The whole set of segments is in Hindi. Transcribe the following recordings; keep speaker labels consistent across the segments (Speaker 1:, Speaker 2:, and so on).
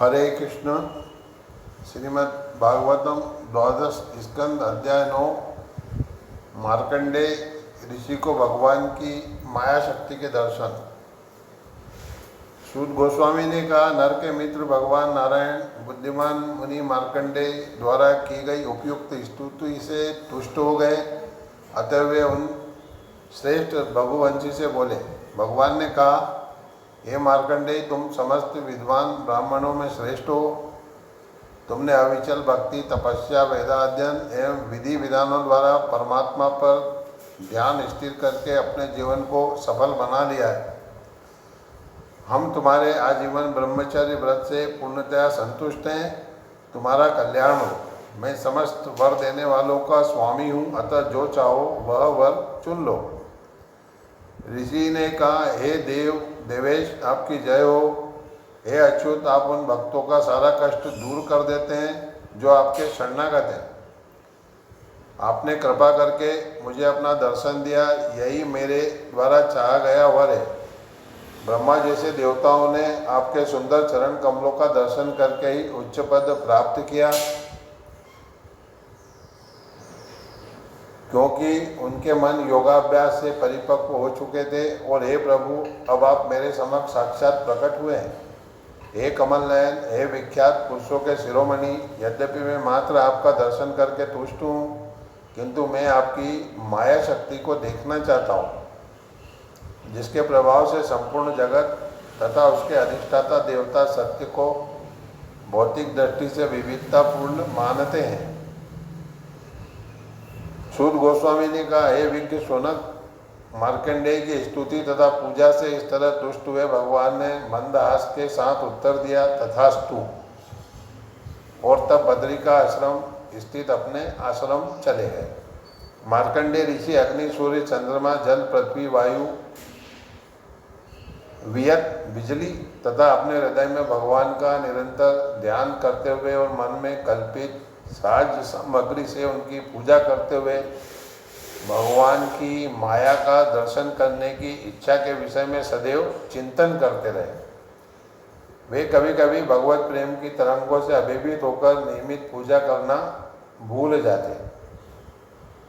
Speaker 1: हरे कृष्ण। श्रीमद् भागवतम द्वादश स्कंद अध्याय 9। मार्कंडेय ऋषि को भगवान की माया शक्ति के दर्शन। सूत गोस्वामी ने कहा, नर के मित्र भगवान नारायण बुद्धिमान मुनि मार्कंडेय द्वारा की गई उपयुक्त स्तुति से तुष्ट हो गए। अतः वे उन श्रेष्ठ भगुवंशी से बोले। भगवान ने कहा, हे मार्कंडेय, तुम समस्त विद्वान ब्राह्मणों में श्रेष्ठ हो। तुमने अविचल भक्ति, तपस्या, वेदाध्ययन एवं विधि विधानों द्वारा परमात्मा पर ध्यान स्थिर करके अपने जीवन को सफल बना लिया है। हम तुम्हारे आजीवन ब्रह्मचर्य व्रत से पूर्णतया संतुष्ट हैं। तुम्हारा कल्याण हो। मैं समस्त वर देने वालों का स्वामी हूँ, अतः जो चाहो वह वर चुन लो। ऋषि ने कहा, हे देवेश, आपकी जय हो। हे अच्युत, आप उन भक्तों का सारा कष्ट दूर कर देते हैं जो आपके शरणागत हैं। आपने कृपा करके मुझे अपना दर्शन दिया, यही मेरे द्वारा चाहा गया वर है। ब्रह्मा जैसे देवताओं ने आपके सुंदर चरण कमलों का दर्शन करके ही उच्च पद प्राप्त किया, क्योंकि उनके मन योगाभ्यास से परिपक्व हो चुके थे। और हे प्रभु, अब आप मेरे समक्ष साक्षात प्रकट हुए हैं। हे कमल नयन, हे विख्यात पुरुषों के शिरोमणि, यद्यपि मैं मात्र आपका दर्शन करके तुष्ट हूँ, किंतु मैं आपकी माया शक्ति को देखना चाहता हूँ, जिसके प्रभाव से संपूर्ण जगत तथा उसके अधिष्ठाता देवता सत्य को भौतिक दृष्टि से विविधतापूर्ण मानते हैं। सूत गोस्वामी ने कहा, हे विज्ञ शौनक, मार्कंडेय की स्तुति तथा पूजा से इस तरह तुष्ट हुए भगवान ने मंदहास के साथ उत्तर दिया, तथास्तु। और तब बद्री का आश्रम स्थित अपने आश्रम चले गए। मार्कंडेय ऋषि अग्नि, सूर्य, चंद्रमा, जल, पृथ्वी, वायु, वियत, बिजली तथा अपने हृदय में भगवान का निरंतर ध्यान करते हुए और मन में कल्पित साज सामग्री से उनकी पूजा करते हुए भगवान की माया का दर्शन करने की इच्छा के विषय में सदैव चिंतन करते रहे। वे कभी कभी भगवत प्रेम की तरंगों से अभिभूत होकर नियमित पूजा करना भूल जाते।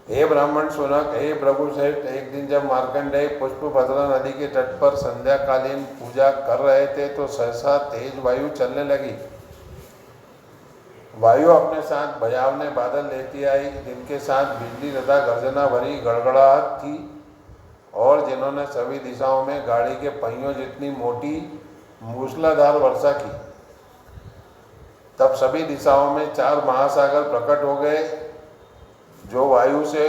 Speaker 1: हे ब्राह्मण शौनक, हे प्रभु श्रेष्ठ, एक दिन जब मार्कंडेय पुष्पभद्रा नदी के तट पर संध्याकालीन पूजा कर रहे थे तो सहसा तेज वायु चलने लगी। वायु अपने साथ भयावने बादल लेती आई, जिनके साथ बिजली तथा गर्जना भरी गड़गड़ाहट थी और जिन्होंने सभी दिशाओं में गाड़ी के पहियों जितनी मोटी मूसलाधार वर्षा की। तब सभी दिशाओं में 4 महासागर प्रकट हो गए, जो वायु से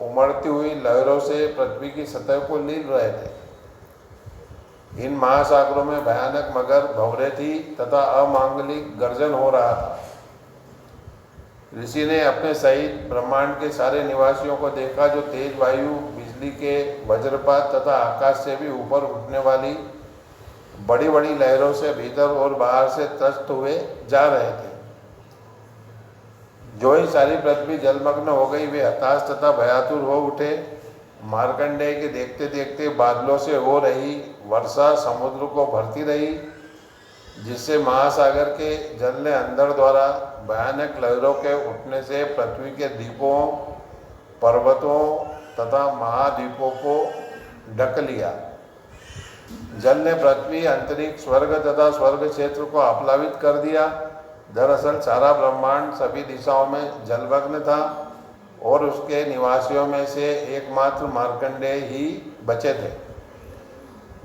Speaker 1: उमड़ती हुई लहरों से पृथ्वी की सतह को लील रहे थे। इन महासागरों में भयानक मगर भंवरे थी तथा अमांगलिक गर्जन हो रहा था। ऋषि ने अपने सहित ब्रह्मांड के सारे निवासियों को देखा, जो तेज वायु, बिजली के वज्रपात तथा आकाश से भी ऊपर उठने वाली बड़ी बड़ी लहरों से भीतर और बाहर से त्रस्त हुए जा रहे थे। जो ही सारी पृथ्वी जलमग्न हो गई, वे हताश तथा भयातुर हो उठे। मार्कंडेय के देखते देखते बादलों से हो रही वर्षा समुद्र को भरती रही, जिससे महासागर के जल ने अंदर द्वारा भयानक लहरों के उठने से पृथ्वी के द्वीपों, पर्वतों तथा महाद्वीपों को ढक लिया। जल ने पृथ्वी, अंतरिक्ष, स्वर्ग तथा स्वर्ग क्षेत्र को आप्लावित कर दिया। दरअसल सारा ब्रह्मांड सभी दिशाओं में जलमग्न था और उसके निवासियों में से एकमात्र मार्कंडेय ही बचे थे।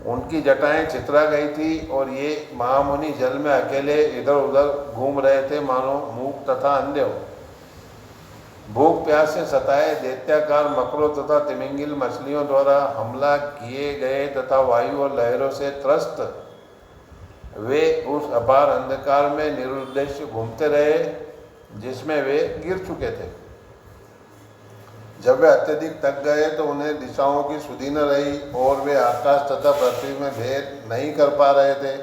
Speaker 1: उनकी जटाएं चित्रा गई थी और ये महामुनि जल में अकेले इधर उधर घूम रहे थे, मानो मूक तथा अंधे हो। भूख प्यास से सताए दैत्याकार मकरों तथा तिमिंगिल मछलियों द्वारा हमला किए गए तथा वायु और लहरों से त्रस्त वे उस अपार अंधकार में निरुद्देश्य घूमते रहे, जिसमें वे गिर चुके थे। जब वे अत्यधिक थक गए तो उन्हें दिशाओं की सुधि न रही और वे आकाश तथा पृथ्वी में भेद नहीं कर पा रहे थे।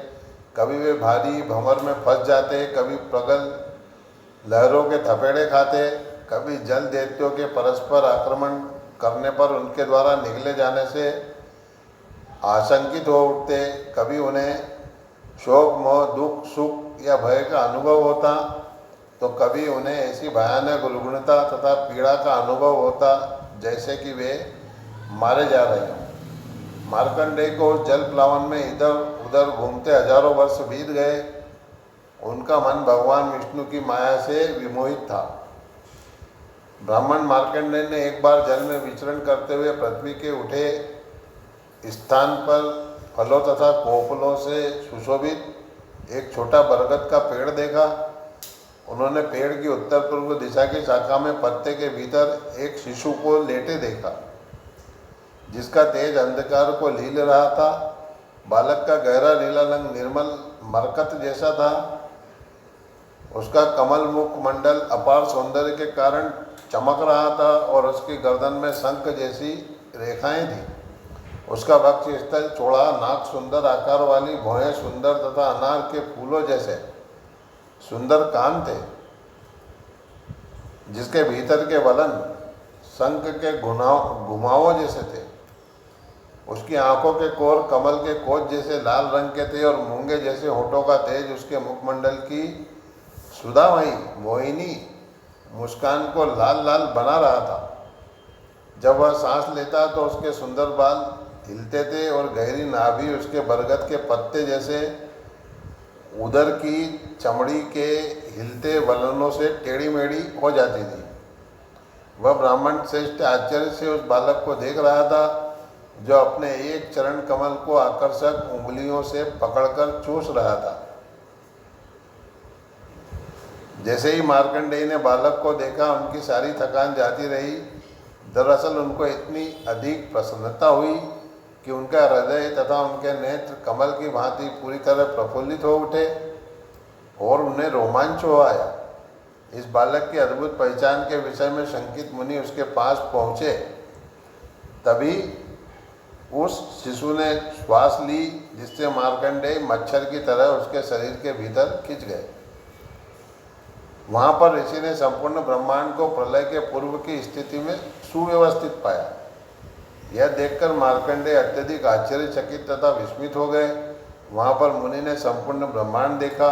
Speaker 1: कभी वे भारी भंवर में फंस जाते, कभी प्रगल लहरों के थपेड़े खाते, कभी जल दैत्यों के परस्पर आक्रमण करने पर उनके द्वारा निगले जाने से आशंकित हो उठते, कभी उन्हें शोक, मोह, दुख, सुख या भय का अनुभव होता तो कभी उन्हें ऐसी भयानक उल्गुणता तथा पीड़ा का अनुभव होता जैसे कि वे मारे जा रहे हों। मार्कंडेय को उस जल प्लावन में इधर उधर घूमते हजारों वर्ष बीत गए। उनका मन भगवान विष्णु की माया से विमोहित था। ब्राह्मण मार्कंडेय ने एक बार जल में विचरण करते हुए पृथ्वी के उठे स्थान पर फलों तथा कोपलों से सुशोभित एक छोटा बरगद का पेड़ देखा। उन्होंने पेड़ की उत्तर पूर्व दिशा की शाखा में पत्ते के भीतर एक शिशु को लेटे देखा, जिसका तेज अंधकार को लील रहा था। बालक का गहरा नीला रंग निर्मल मरकत जैसा था। उसका कमल मुख मंडल अपार सौंदर्य के कारण चमक रहा था और उसकी गर्दन में शंख जैसी रेखाएं थी। उसका वक्ष स्थल चौड़ा, नाक सुंदर आकार वाली, भौहें सुंदर तथा अनार के फूलों जैसे सुंदर कान थे, जिसके भीतर के वलन शंख के घुमावों जैसे थे। उसकी आंखों के कोर कमल के कोच जैसे लाल रंग के थे और मूंगे जैसे होठों का तेज उसके मुखमंडल की सुधामयी मोहिनी मुस्कान को लाल लाल बना रहा था। जब वह सांस लेता तो उसके सुंदर बाल हिलते थे और गहरी नाभि उसके बरगद के पत्ते जैसे उदर की चमड़ी के हिलते वलनों से टेढ़ी मेढ़ी हो जाती थी। वह ब्राह्मण श्रेष्ठ आश्चर्य से उस बालक को देख रहा था, जो अपने एक चरण कमल को आकर्षक उंगलियों से पकड़कर चूस रहा था। जैसे ही मार्कंडेय ने बालक को देखा, उनकी सारी थकान जाती रही। दरअसल उनको इतनी अधिक प्रसन्नता हुई कि उनका हृदय तथा उनके नेत्र कमल की भांति पूरी तरह प्रफुल्लित हो उठे और उन्हें रोमांच हो आया। इस बालक की अद्भुत पहचान के विषय में शंकित मुनि उसके पास पहुँचे। तभी उस शिशु ने श्वास ली, जिससे मार्कंडेय मच्छर की तरह उसके शरीर के भीतर खिंच गए। वहाँ पर ऋषि ने संपूर्ण ब्रह्मांड को प्रलय के पूर्व की स्थिति में सुव्यवस्थित पाया। यह देखकर मार्कंडेय अत्यधिक आश्चर्यचकित तथा विस्मित हो गए। वहाँ पर मुनि ने संपूर्ण ब्रह्मांड देखा।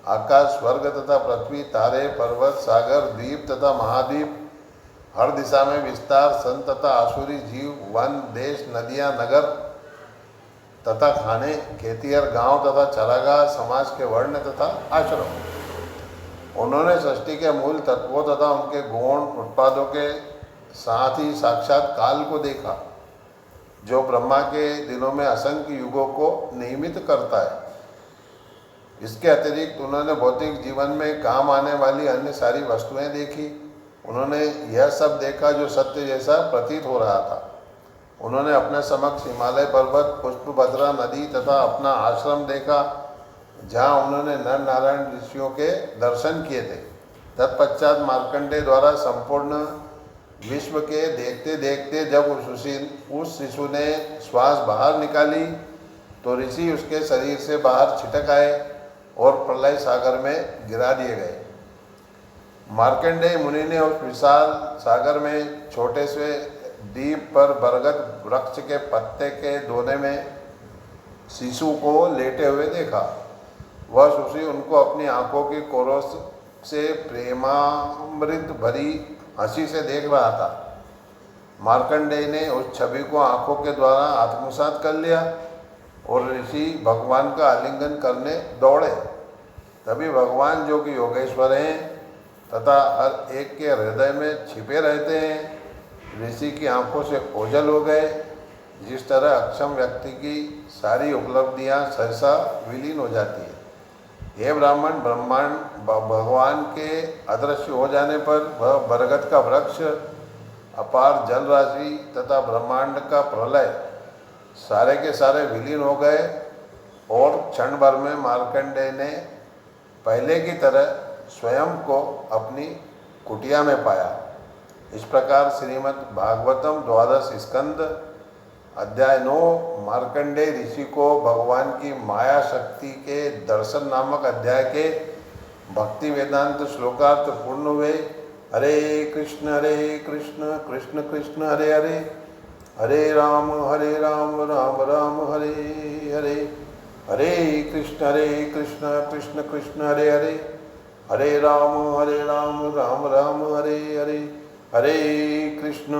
Speaker 1: आकाश, स्वर्ग तथा पृथ्वी, तारे, पर्वत, सागर, द्वीप तथा महाद्वीप, हर दिशा में विस्तार, संत तथा आसुरी जीव, वन, देश, नदियाँ, नगर तथा खाने, खेतिहर, गांव तथा चरागाह, समाज के वर्ण तथा आश्रम। उन्होंने सृष्टि के मूल तत्वों तथा उनके गौण उत्पादों के साथ ही साक्षात काल को देखा, जो ब्रह्मा के दिनों में असंख्य युगों को नियमित करता है। इसके अतिरिक्त उन्होंने भौतिक जीवन में काम आने वाली अन्य सारी वस्तुएं देखी। उन्होंने यह सब देखा जो सत्य जैसा प्रतीत हो रहा था। उन्होंने अपने समक्ष हिमालय पर्वत, पुष्पभद्रा नदी तथा अपना आश्रम देखा, जहाँ उन्होंने नर नारायण ऋषियों के दर्शन किए थे। तत्पश्चात मार्कंडेय द्वारा संपूर्ण विश्व के देखते देखते जब उस शिशु ने श्वास बाहर निकाली तो ऋषि उसके शरीर से बाहर छिटक आए और प्रलय सागर में गिरा दिए गए। मार्कंडेय मुनि ने उस विशाल सागर में छोटे से द्वीप पर बरगद वृक्ष के पत्ते के दोने में शिशु को लेटे हुए देखा। वह सुशी उनको अपनी आंखों की कोरों से प्रेमामृत भरी हंसी से देख रहा था। मार्कंडेय ने उस छवि को आंखों के द्वारा आत्मसात कर लिया और ऋषि भगवान का आलिंगन करने दौड़े। तभी भगवान, जो कि योगेश्वर हैं तथा हर एक के हृदय में छिपे रहते हैं, ऋषि की आंखों से ओझल हो गए। जिस तरह अक्षम व्यक्ति की सारी उपलब्धियां सहसा विलीन हो जाती है। हे ब्राह्मण, ब्रह्मांड भगवान के अदृश्य हो जाने पर वह बरगद का वृक्ष, अपार जल राशि तथा ब्रह्मांड का प्रलय सारे के सारे विलीन हो गए और क्षण भर में मार्कंडेय ने पहले की तरह स्वयं को अपनी कुटिया में पाया। इस प्रकार श्रीमद् भागवतम 12 स्कंद अध्याय 9 मार्कंडेय ऋषि को भगवान की माया शक्ति के दर्शन नामक अध्याय के भक्ति वेदांत श्लोकार्थ पूर्ण हुए। हरे कृष्ण कृष्ण कृष्ण हरे हरे, हरे राम राम राम हरे हरे। हरे कृष्ण कृष्ण कृष्ण हरे हरे, हरे राम राम राम हरे हरे, हरे कृष्ण।